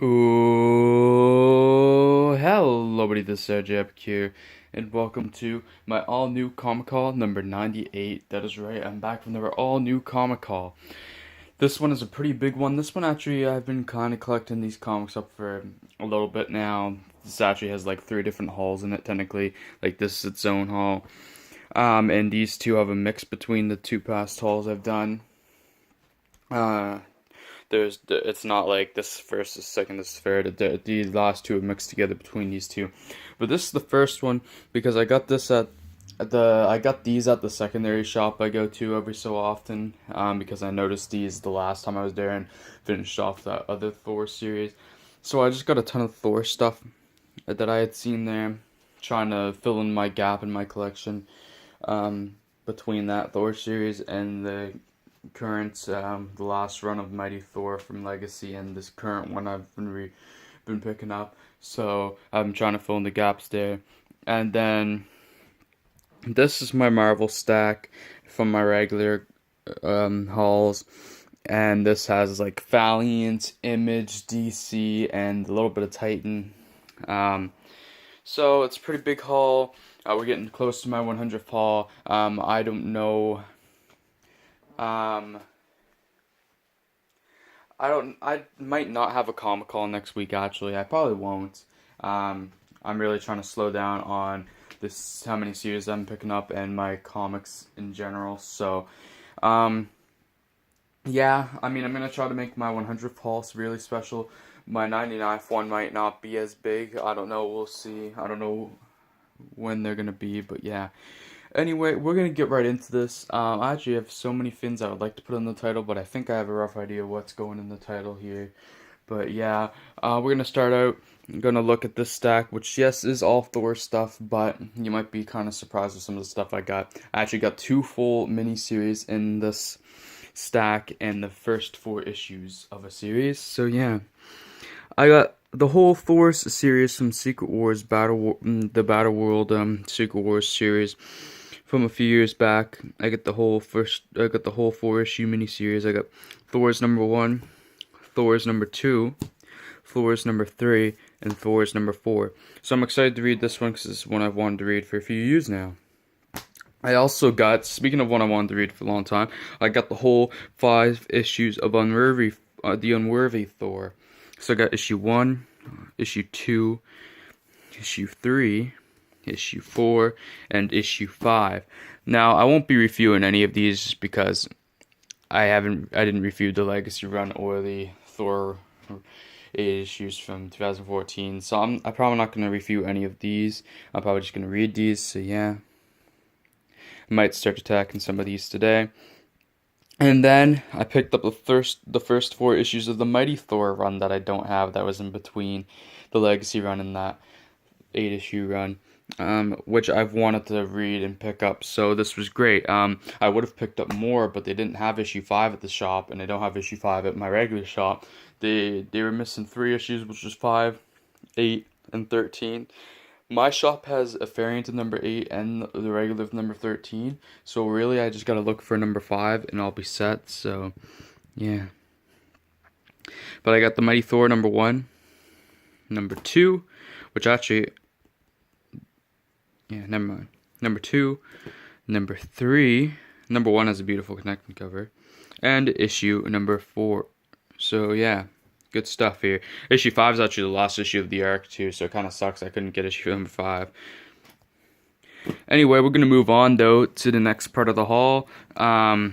Oh, hello, buddy. This is Sergey Epic here, and welcome to my all-new Comic Call number 98. That is right, I'm back from the all-new Comic Call. This one is a pretty big one. This one actually, I've been kind of collecting these comics up for a little bit now. This actually has like three different hauls in it, technically. Like, this is its own haul. And these two have a mix between the two past hauls I've done. Uh, it's not like this first, this second, this third. The last two are mixed together between these two, but this is the first one because I got this I got these at the secondary shop I go to every so often, because I noticed these the last time I was there and finished off that other Thor series. So I just got a ton of Thor stuff that I had seen there, trying to fill in my gap in my collection, between that Thor series and the current, the last run of Mighty Thor from Legacy and this current one I've been picking up. So I'm trying to fill in the gaps there. And then this is my Marvel stack from my regular hauls. And this has like Valiant, Image, DC, and a little bit of Titan. So it's a pretty big haul. We're getting close to my 100th haul. I don't know. Um, I might not have a comic call next week. Actually, I probably won't. I'm really trying to slow down on this, how many series I'm picking up, and my comics in general. So, yeah. I mean, I'm gonna try to make my 100th haul really special. My 99th one might not be as big. I don't know. We'll see. I don't know when they're gonna be, but yeah. Anyway, we're gonna get right into this. I actually have so many things I would like to put in the title, but I think I have a rough idea what's going in the title here. But yeah, we're gonna start out. I'm gonna look at this stack, which yes is all Thor stuff, but you might be kind of surprised with some of the stuff I got. I actually got two full miniseries in this stack and the first four issues of a series. So yeah, I got the whole Thor series from Secret Wars the Battle World Secret Wars series from a few years back. I got the whole four-issue miniseries. I got Thor's number 1, Thor's number 2, Thor's number 3, and Thor's number 4. So I'm excited to read this one because this is one I've wanted to read for a few years now. I also got, speaking of one I wanted to read for a long time, I got the whole 5 issues of the Unworthy Thor. So I got issue 1, issue 2, issue 3, issue 4, and issue 5. Now, I won't be reviewing any of these just because I didn't review the Legacy run or the Thor 8 issues from 2014. So I'm probably not going to review any of these. I'm probably just going to read these. So yeah, I might start attacking some of these today. And then I picked up the first 4 issues of the Mighty Thor run that I don't have, that was in between the Legacy run and that 8-issue run, which I've wanted to read and pick up. So this was great. I would have picked up more, but they didn't have issue 5 at the shop, and they don't have issue 5 at my regular shop. They were missing 3 issues, which was 5, 8, and 13. My shop has a variant of number 8 and the regular of number 13. So really, I just gotta look for number 5 and I'll be set. So, yeah. But I got the Mighty Thor number 1, number 2, which actually, yeah, never mind. Number 2, number 3, number 1 has a beautiful connecting cover, and issue number 4. So, yeah. Good stuff here. Issue 5 is actually the last issue of the arc too, so it kind of sucks I couldn't get issue number 5. Anyway, we're going to move on though to the next part of the haul. The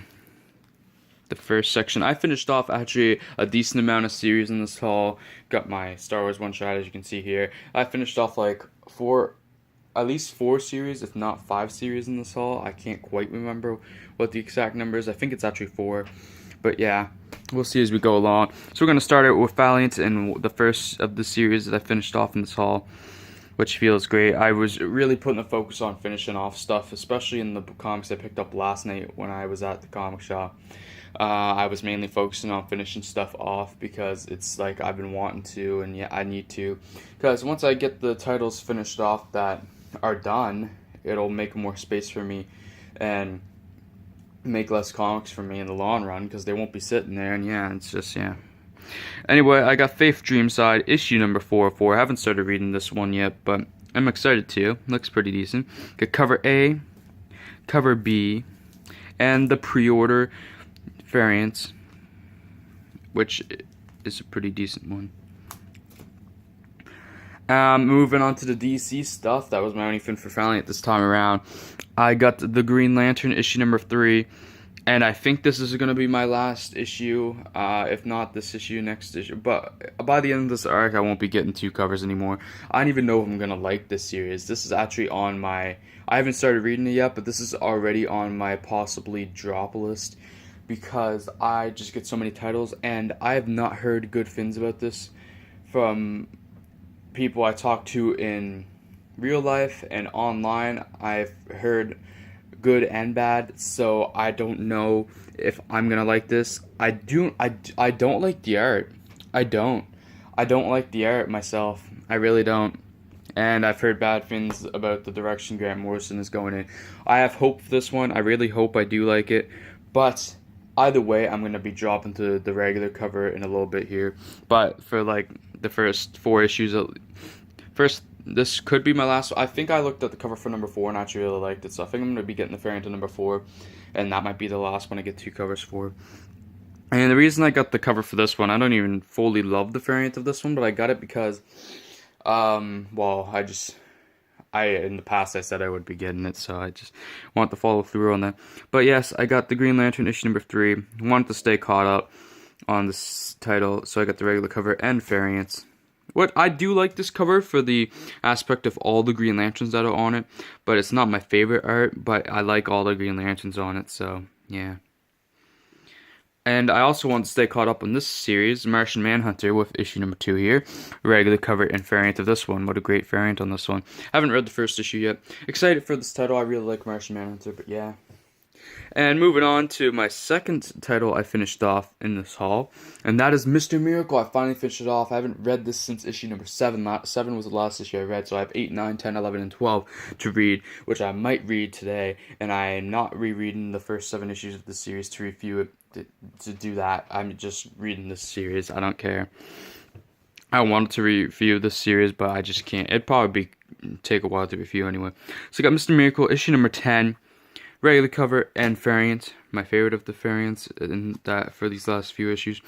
first section. I finished off actually a decent amount of series in this haul. Got my Star Wars one-shot, as you can see here. I finished off like at least 4 series, if not 5 series in this haul. I can't quite remember what the exact number is. I think it's actually 4. But yeah, we'll see as we go along. So we're going to start out with Valiant and the first of the series that I finished off in this haul, which feels great. I was really putting a focus on finishing off stuff, especially in the comics I picked up last night when I was at the comic shop. I was mainly focusing on finishing stuff off because it's like I've been wanting to, and yeah, I need to. Because once I get the titles finished off that are done, it'll make more space for me and make less comics for me in the long run, because they won't be sitting there. And yeah, it's just, yeah, Anyway, I got Faith Dreamside, issue number 404. I haven't started reading this one yet, but I'm excited to. Looks pretty decent. Got cover A, cover B, and the pre-order variants, which is a pretty decent one. Moving on to the DC stuff. That was my only fin for Valiant this time around. I got the Green Lantern issue number 3, and I think this is going to be my last issue. If not this issue, next issue. But by the end of this arc, I won't be getting 2 covers anymore. I don't even know if I'm going to like this series. This is actually on my... I haven't started reading it yet, but this is already on my possibly drop list, because I just get so many titles, and I have not heard good things about this from people I talk to in real life and online. I've heard good and bad, so I don't know if I'm gonna like this. I don't like the art. I don't like the art myself. I really don't. And I've heard bad things about the direction Grant Morrison is going in. I have hope for this one. I really hope I do like it. But either way, I'm gonna be dropping to the regular cover in a little bit here. But for like the first 4 issues, this could be my last. I think I looked at the cover for number 4 and actually really liked it. So I think I'm gonna be getting the variant to number 4, and that might be the last one I get 2 covers for. And the reason I got the cover for this one, I don't even fully love the variant of this one, but I got it because, well, in the past I said I would be getting it, so I just want to follow through on that. But yes, I got the Green Lantern issue number 3. Wanted to stay caught up on this title, so I got the regular cover and variants. What I do like this cover for the aspect of all the Green Lanterns that are on it, but it's not my favorite art, but I like all the Green Lanterns on it, so yeah. And I also want to stay caught up on this series, Martian Manhunter, with issue number 2 here. Regular cover and variant of this one. What a great variant on this one. Haven't read the first issue yet. Excited for this title. I really like Martian Manhunter, but yeah. And moving on to my second title I finished off in this haul, and that is Mr. Miracle. I finally finished it off. I haven't read this since issue number 7. 7 was the last issue I read, so I have 8, 9, 10, 11, and 12 to read, which I might read today, and I am not rereading the first 7 issues of the series to review it. To do that, I'm just reading this series. I don't care. I wanted to review this series, but I just can't. It'd probably take a while to review anyway. So I got Mr. Miracle, issue number 10. Regular cover and variant, my favorite of the variants in that for these last few issues.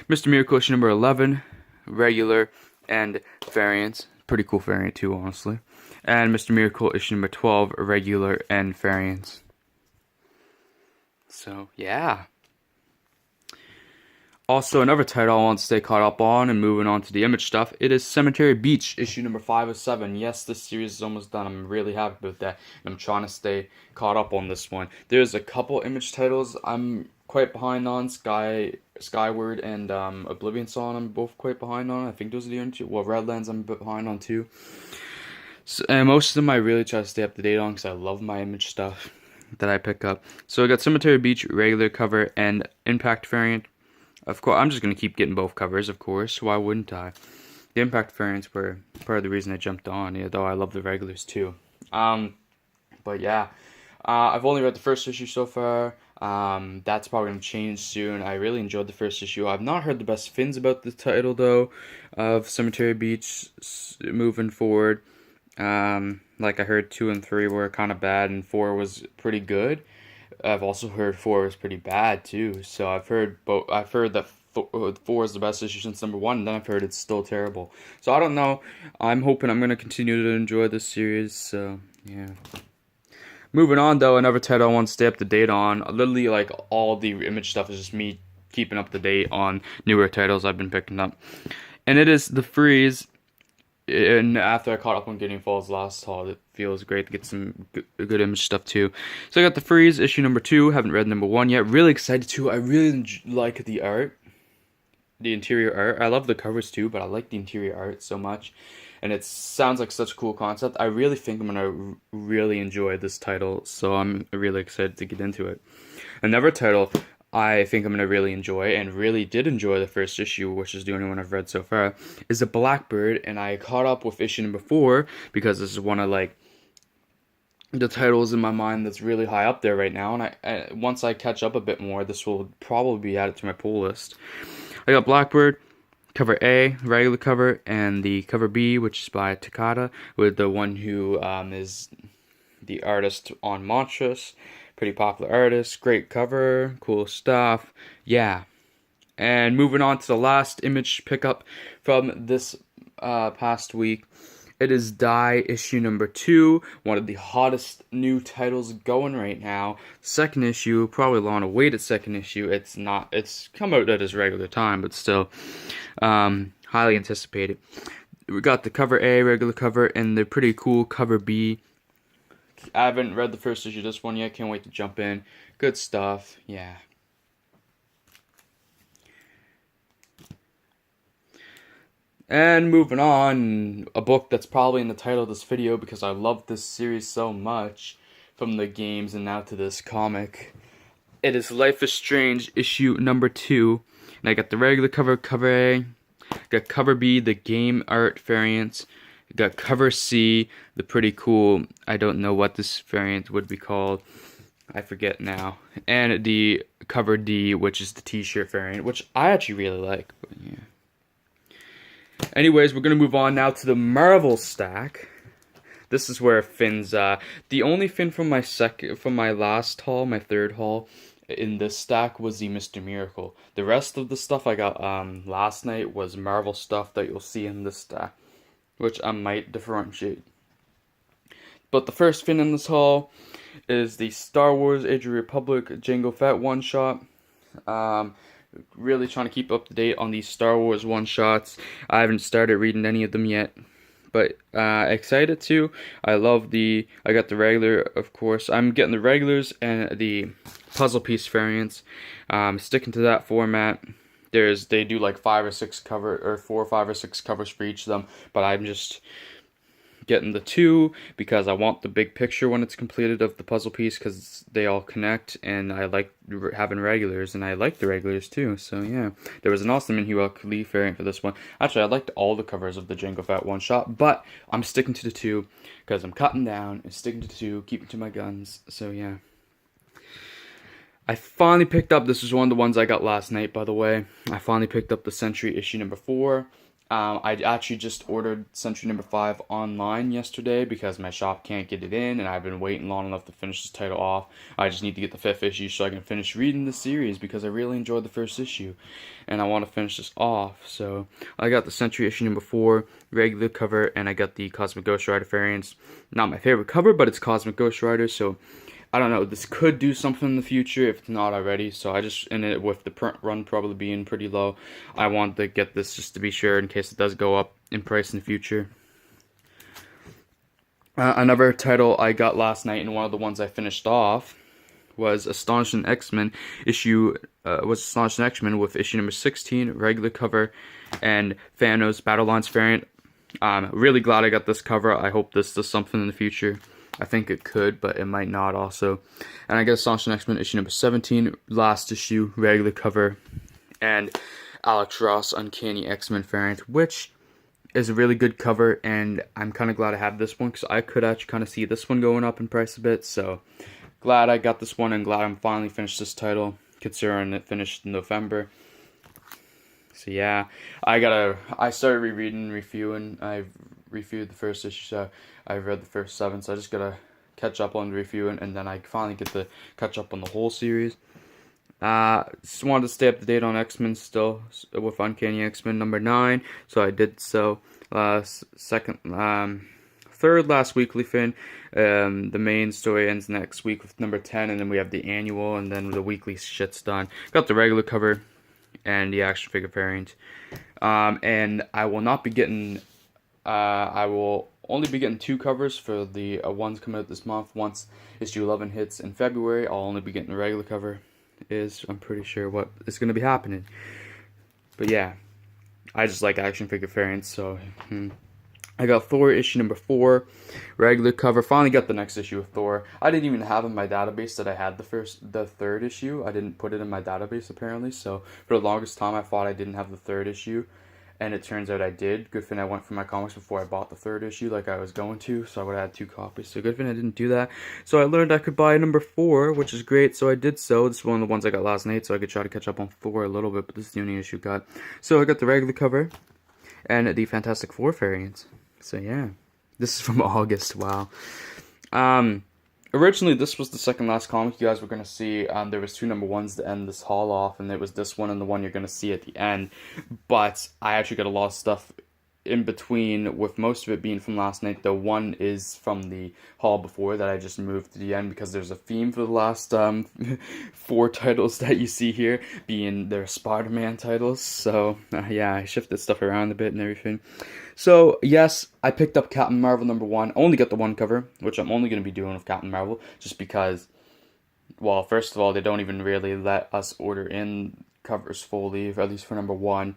Mr. Miracle issue number 11, regular and variant, pretty cool variant too, honestly. And Mr. Miracle issue number 12, regular and variant. So yeah. Also, another title I want to stay caught up on, and moving on to the Image stuff, it is Cemetery Beach, issue number 5 of 7. Yes, this series is almost done. I'm really happy with that, and I'm trying to stay caught up on this one. There's a couple Image titles I'm quite behind on, Skyward and Oblivion Song I'm both quite behind on. I think those are the only two. Well, Redlands I'm a bit behind on too. So, and most of them I really try to stay up to date on because I love my Image stuff that I pick up. So I got Cemetery Beach, regular cover, and Impact variant. Of course, I'm just going to keep getting both covers, of course. Why wouldn't I? The Impact variants were part of the reason I jumped on, though I love the regulars too. But yeah, I've only read the first issue so far. That's probably going to change soon. I really enjoyed the first issue. I've not heard the best things about the title, though, of Cemetery Beach moving forward. Like I heard 2 and 3 were kind of bad, and 4 was pretty good. I've also heard 4 was pretty bad too. So I've heard both. I've heard that 4 is the best issue since number 1, and then I've heard it's still terrible. So I don't know. I'm hoping I'm gonna continue to enjoy this series. So yeah. Moving on though, another title I want to stay up to date on. Literally, like all the Image stuff is just me keeping up to date on newer titles I've been picking up, and it is The Freeze. And after I caught up on Gideon Falls last haul, it feels great to get some good Image stuff too. So I got The Freeze, issue number 2. Haven't read number 1 yet. Really excited too. I really like the art. The interior art. I love the covers too, but I like the interior art so much. And it sounds like such a cool concept. I really think I'm going to really enjoy this title. So I'm really excited to get into it. Another title I think I'm going to really enjoy, and really did enjoy the first issue, which is the only one I've read so far, is The Blackbird, and I caught up with issue number 4, because this is one of, like, the titles in my mind that's really high up there right now, and I once I catch up a bit more, this will probably be added to my pull list. I got Blackbird, cover A, regular cover, and the cover B, which is by Takada, with the one who is the artist on Monstrous. Pretty popular artist, great cover, cool stuff. Yeah. And moving on to the last image pickup from this past week. It is Die issue number 2, one of the hottest new titles going right now. Second issue, probably long awaited second issue. It's come out at its regular time, but still highly anticipated. We got the cover A, regular cover, and the pretty cool cover B. I haven't read the first issue of this one yet. Can't wait to jump in. Good stuff. Yeah. And moving on, a book that's probably in the title of this video because I love this series so much, from the games and now to this comic. It is Life is Strange issue number 2. And I got the regular cover, cover A. Got cover B, the game art variants. Got cover C, the pretty cool, I don't know what this variant would be called. I forget now. And the cover D, which is the t-shirt variant, which I actually really like. But yeah. Anyways, we're going to move on now to the Marvel stack. This is where Finn's, the only Finn from my last haul, my third haul, in this stack was the Mr. Miracle. The rest of the stuff I got last night was Marvel stuff that you'll see in this stack, which I might differentiate. But the first Finn in this haul is the Star Wars Age of Republic Jango Fett one-shot. Really trying to keep up to date on these Star Wars one-shots. I haven't started reading any of them yet, but excited to. I got the regular, of course. I'm getting the regulars and the puzzle piece variants. Sticking to that format. They do like 4 or 5 or 6 covers for each of them, but I'm just getting the 2 because I want the big picture when it's completed of the puzzle piece, because they all connect, and I like having regulars, and I like the regulars too. So yeah, there was an awesome Inhuel Khalif variant for this one. Actually, I liked all the covers of the Jango Fett one shot, but I'm sticking to the 2 because I'm cutting down and sticking to the 2, keeping to my guns. So yeah, I finally picked up, this was one of the ones I got last night, by the way. I finally picked up the Sentry issue number 4. I actually just ordered Sentry number 5 online yesterday because my shop can't get it in, and I've been waiting long enough to finish this title off. I just need to get the 5th issue so I can finish reading the series because I really enjoyed the first issue, and I want to finish this off. So I got the Sentry issue number 4, regular cover, and I got the Cosmic Ghost Rider variants. Not my favorite cover, but it's Cosmic Ghost Rider, so I don't know, this could do something in the future if it's not already, so with the print run probably being pretty low, I want to get this just to be sure in case it does go up in price in the future. Another title I got last night, and one of the ones I finished off, was Astonishing X-Men with issue number 16, regular cover, and Thanos Battle Lines variant. I'm really glad I got this cover. I hope this does something in the future. I think it could, but it might not also. And I got Astonishing X-Men issue number 17, last issue, regular cover, and Alex Ross Uncanny X-Men variant, which is a really good cover, and I'm kind of glad I have this one, because I could actually kind of see this one going up in price a bit, so glad I got this one, and glad I'm finally finished this title, considering it finished in November. So yeah, I started rereading, reviewing. I've reviewed the first issue, so I've read the first 7, so I just gotta catch up on the reviewing, and then I finally get to catch up on the whole series. Just wanted to stay up to date on X-Men still, with Uncanny X-Men number 9, so I did so. Third last weekly Finn. The main story ends next week with number 10, and then we have the annual, and then the weekly shit's done. Got the regular cover and the action figure variant. And I will not be getting, I will only be getting 2 covers for the ones coming out this month. Once issue 11 hits in February, I'll only be getting the regular cover. I'm pretty sure what is going to be happening. But yeah, I just like action figure variants, so I got Thor issue number 4, regular cover. Finally got the next issue of Thor. I didn't even have in my database that I had the third issue. I didn't put it in my database apparently, so for the longest time I thought I didn't have the 3rd issue. and it turns out I did. Good thing I went for my comics before I bought the 3rd issue like I was going to, so I would have had 2 copies. So good thing I didn't do that. So I learned I could buy number 4, which is great, so I did so. This is one of the ones I got last night, so I could try to catch up on 4 a little bit, but this is the only issue I got. So I got the regular cover and the Fantastic Four variants. So yeah, this is from August, wow. Originally, this was the second last comic you guys were going to see. There was 2 number 1s to end this haul off, and it was this one and the one you're going to see at the end. But I actually got a lot of stuff in between, with most of it being from last night. The one is from the haul before that I just moved to the end because there's a theme for the last 4 titles that you see here, being their Spider-Man titles. So yeah, I shifted stuff around a bit and everything. So yes, I picked up Captain Marvel number 1. Only got the 1 cover, which I'm only going to be doing with Captain Marvel, just because, well, first of all, they don't even really let us order in covers fully, at least for number 1.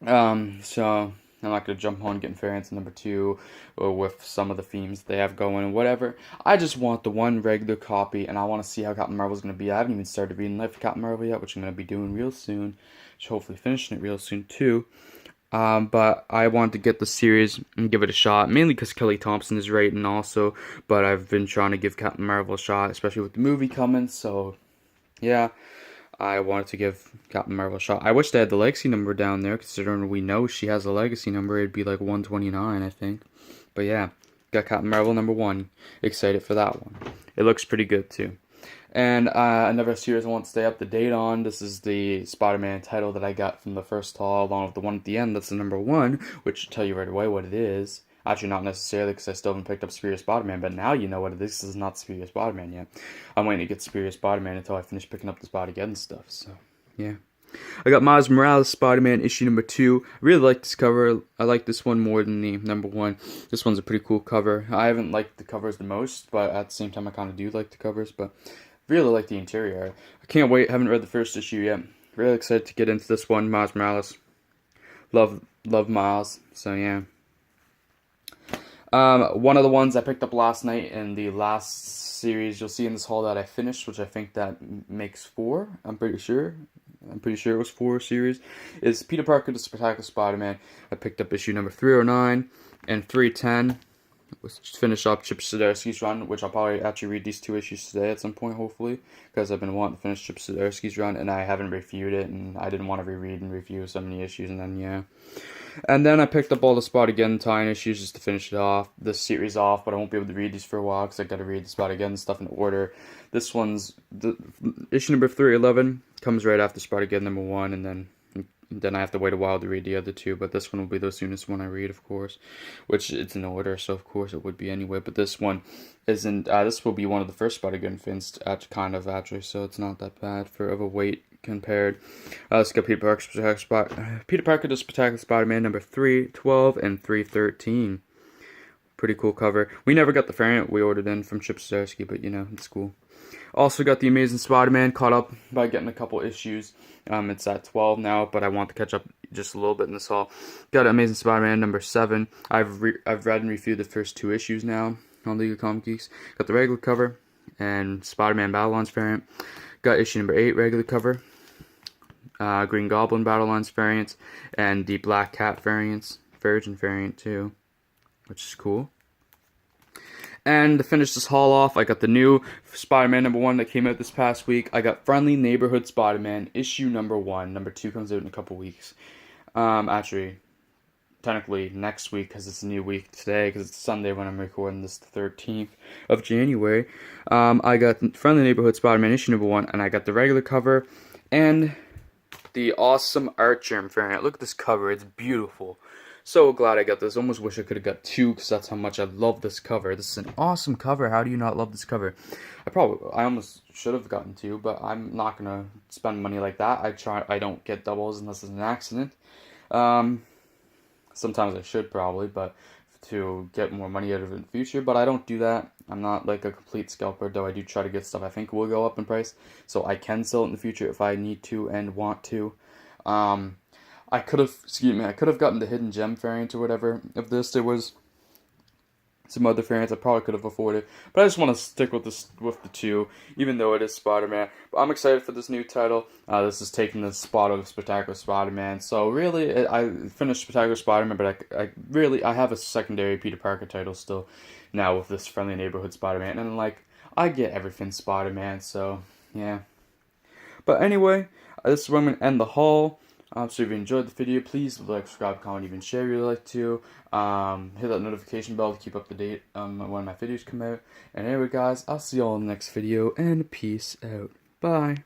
So I'm not going to jump on getting variants in number 2, or with some of the themes they have going and whatever. I just want the 1 regular copy, and I want to see how Captain Marvel's going to be. I haven't even started reading Life of Captain Marvel yet, which I'm going to be doing real soon. Hopefully finishing it real soon too. But I wanted to get the series and give it a shot, mainly because Kelly Thompson is writing also, but I've been trying to give Captain Marvel a shot, especially with the movie coming, so yeah, I wanted to give Captain Marvel a shot. I wish they had the legacy number down there, considering we know she has a legacy number. It'd be like 129, I think. But yeah, got Captain Marvel number 1. Excited for that one. It looks pretty good too. And another series I want to stay up to date on. This is the Spider-Man title that I got from the first haul, along with the one at the end. That's the number 1, which will tell you right away what it is. Actually, not necessarily, because I still haven't picked up Superior Spider-Man, but now you know what it is. This is not Superior Spider-Man yet. I'm waiting to get Superior Spider-Man until I finish picking up the Spot-Again stuff, so, yeah. I got Miles Morales Spider-Man issue number 2. I really like this cover. I like this one more than the number 1. This one's a pretty cool cover. I haven't liked the covers the most, but at the same time I kind of do like the covers, but really like the interior. I can't wait. Haven't read the first issue yet. Really excited to get into this one. Miles Morales. Love Miles. So yeah. One of the ones I picked up last night in the last series you'll see in this haul that I finished, which I think that makes 4. I'm pretty sure it was 4 series, is Peter Parker the Spectacular Spider-Man. I picked up issue number 309 and 310. Let's just finish up Chip Zdarsky's run, which I'll probably actually read these 2 issues today at some point, hopefully, because I've been wanting to finish Chip Zdarsky's run, and I haven't reviewed it, and I didn't want to reread and review so many issues, and then, yeah. And then I picked up all the Spot-Again tie-in issues just to finish it off, the series off, but I won't be able to read these for a while, because I gotta read the Spot-Again stuff in order. This one's, issue number 311 comes right after Spot-Again number 1, and then I have to wait a while to read the other 2, but this one will be the soonest one I read, of course, which it's in order, so of course it would be anyway, but this one isn't, this will be one of the first Spot-Again fins, kind of, actually, so it's not that bad of a wait compared. Let's go Peter Parker the Spectacular Spider-Man number 312 and 313. Pretty cool cover. We never got the variant we ordered in from Chip Zdarsky, but you know, it's cool. Also got the Amazing Spider-Man, caught up by getting a couple issues. It's at 12 now, but I want to catch up just a little bit in this haul. Got Amazing Spider-Man number 7. I've read and reviewed the first 2 issues now on League of Comic Geeks. Got the regular cover and Spider-Man Battle Lines variant. Got issue number 8 regular cover. Green Goblin Battle Lines variants, and the Black Cat variants, Virgin variant too, which is cool. And to finish this haul off, I got the new Spider-Man number 1 that came out this past week. I got Friendly Neighborhood Spider-Man issue number 1. Number 2 comes out in a couple weeks. Actually, technically next week, because it's a new week today, because it's Sunday when I'm recording this, the 13th of January. I got Friendly Neighborhood Spider-Man issue number 1, and I got the regular cover, and the awesome art germ variant. Look at this cover, it's beautiful. So glad I got this. Almost wish I could have got 2, because that's how much I love this cover. This is an awesome cover. How do you not love this cover? I almost should have gotten 2, but I'm not gonna spend money like that. I don't get doubles unless it's an accident. Sometimes I should probably, but to get more money out of it in the future, but I don't do that. I'm not like a complete scalper, though I do try to get stuff I think will go up in price, so I can sell it in the future if I need to and want to. I could have gotten the Hidden Gem variant or whatever of this. There was some other variants I probably could have afforded, but I just want to stick with the two, even though it is Spider-Man. But I'm excited for this new title. This is taking the spot of Spectacular Spider-Man. So really, I finished Spectacular Spider-Man, but I have a secondary Peter Parker title still now with this Friendly Neighborhood Spider-Man, and like I get everything Spider-Man. So yeah. But anyway, this is where I'm going to end the haul. So if you enjoyed the video, please like, subscribe, comment, even share if you'd like to. Hit that notification bell to keep up to date when my videos come out. And anyway guys, I'll see you all in the next video, and peace out. Bye.